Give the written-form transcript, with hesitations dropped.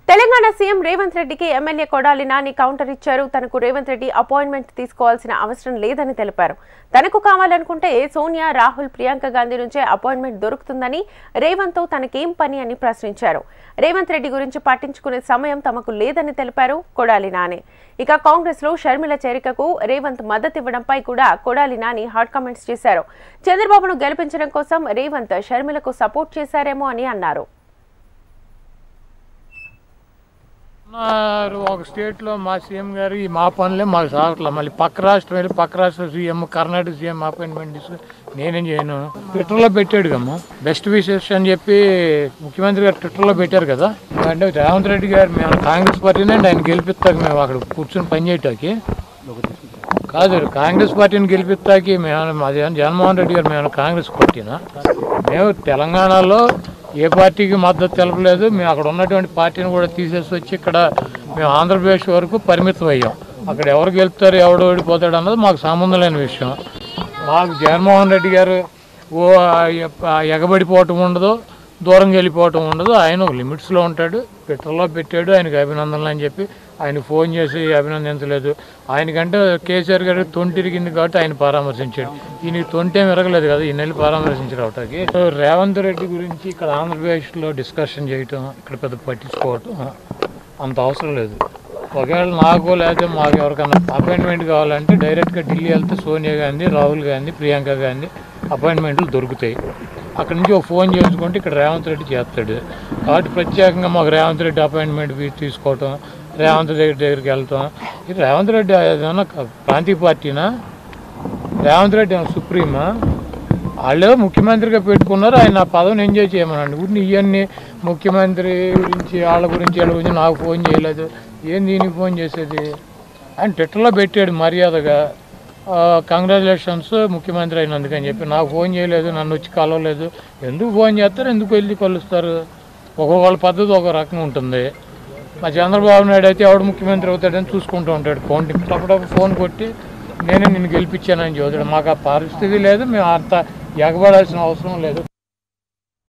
Telangana CM Revanth రెడ్డికి MLA Kodali Nani counter ఇచ్చారు. తనకు రేవంత్ రెడ్డి అపాయింట్మెంట్ తీసుకోవాల్సిన అవసరం లేదని తెలిపారు. తనకు కావాలనుకుంటే సోనియా, రాహుల్, ప్రియాంక గాంధీ నుంచే అపాయింట్మెంట్ దొరుకుతుందని, రేవంత్తో తనకేం పని అని ప్రశ్నించారు. రేవంత్ రెడ్డి గురించి పట్టించుకునే సమయం తమకు లేదని తెలిపారు కొడాలి నాని. ఇక కాంగ్రెస్ లో షర్మిల చేరికకు రేవంత్ మద్దతు ఇవ్వడంపై కూడా కొడాలి నాని హాట్ కామెంట్స్ చేశారు. చంద్రబాబును గెలిపించడం కోసం రేవంత్ షర్మిలకు సపోర్ట్ చేశారేమో అని అన్నారు. ఒక స్టేట్లో మా సీఎం గారు ఈ మా పనులే మాకు సాగట్లేదు. మళ్ళీ పక్క రాష్ట్రం వెళ్ళి పక్క రాష్ట్ర సీఎం, కర్ణాటక సీఎం అపాయింట్మెంట్ తీసుకుని నేనేం చేయను. ట్విట్టర్లో పెట్టాడు కమ్మా, బెస్ట్ విషెస్ అని చెప్పి ముఖ్యమంత్రి గారు ట్విట్టర్లో పెట్టారు కదా. అంటే రేవంత్ రెడ్డి గారు మేము కాంగ్రెస్ పార్టీని ఆయన గెలిపిస్తాక మేము అక్కడ కూర్చొని పనిచేయటానికి కాదు, కాంగ్రెస్ పార్టీని గెలిపిస్తాకి మేము అది జగన్మోహన్ రెడ్డి గారు మేము కాంగ్రెస్ పార్టీనా? మేము తెలంగాణలో ఏ పార్టీకి మద్దతు తెలపలేదు. మేము అక్కడ ఉన్నటువంటి పార్టీని కూడా తీసేసి వచ్చి ఇక్కడ మేము ఆంధ్రప్రదేశ్ వరకు పరిమితం అయ్యాం. అక్కడ ఎవరు గెలుపుతారు, ఎవడు ఓడిపోతాడు అన్నది మాకు సంబంధం లేని విషయం. మాకు జగన్మోహన్ రెడ్డి గారు ఎగబడిపోవటం ఉండదు, దూరం వెళ్ళిపోవటం ఉండదు. ఆయన ఒక లిమిట్స్లో ఉంటాడు. ట్విట్టర్లో పెట్టాడు ఆయనకు అభినందనలు అని చెప్పి. ఆయన ఫోన్ చేసి అభినందించలేదు. ఆయనకంటే కేసీఆర్ గారు తొంటిరిగింది కాబట్టి ఆయన పరామర్శించాడు. ఈయనకి తొంటేం విరగలేదు కదా, ఈ నెల పరామర్శించడానికి. రేవంత్ రెడ్డి గురించి ఇక్కడ ఆంధ్రప్రదేశ్లో డిస్కషన్ చేయటం, ఇక్కడ పెద్ద పట్టించుకోవటం అంత అవసరం లేదు. ఒకవేళ నాకు లేదా మాకు ఎవరికైనా అపాయింట్మెంట్ కావాలంటే డైరెక్ట్గా ఢిల్లీ వెళ్తే సోనియా గాంధీ, రాహుల్ గాంధీ, ప్రియాంక గాంధీ అపాయింట్మెంట్లు దొరుకుతాయి. అక్కడి నుంచి ఒక ఫోన్ చేసుకుంటే ఇక్కడ రేవంత్ రెడ్డి చేస్తాడు. కాబట్టి ప్రత్యేకంగా మాకు రేవంత్ రెడ్డి అపాయింట్మెంట్ తీసుకోవటం, రేవంత్ రెడ్డి దగ్గరికి వెళ్తాం. ఇది రేవంత్ రెడ్డి ఏదైనా ప్రాంతీయ పార్టీనా? రేవంత్ రెడ్డి ఏమైనా సుప్రీమా? వాళ్ళు ముఖ్యమంత్రిగా పెట్టుకున్నారు, ఆయన ఆ పదవిని ఎంజాయ్ చేయమనండి. ఇప్పుడు ఇవన్నీ ముఖ్యమంత్రి గురించి వాళ్ళ గురించి నాకు ఫోన్ చేయలేదు. ఏం దీనికి ఫోన్ చేసేది? ఆయన ట్విట్టర్లో పెట్టాడు మర్యాదగా కంగ్రాచులేషన్స్ ముఖ్యమంత్రి అయినందుకని చెప్పి. నాకు ఫోన్ చేయలేదు, నన్ను వచ్చి కలవలేదు. ఎందుకు ఫోన్ చేస్తారు, ఎందుకు వెళ్ళి కలుస్తారు? ఒక్కొక్కళ్ళ పద్ధతి ఒక రకంగా ఉంటుంది. మా చంద్రబాబు నాయుడు అయితే ఎవడు ముఖ్యమంత్రి అవుతాడని చూసుకుంటూ ఉంటాడు. కౌంటింగ్ అప్పుడప్పుడు ఫోన్ కొట్టి నేనే నిన్ను గెలిపించానని చూస్తాడు. మాకు ఆ పరిస్థితి లేదు, మేము అంత ఎగబడాల్సిన అవసరం లేదు.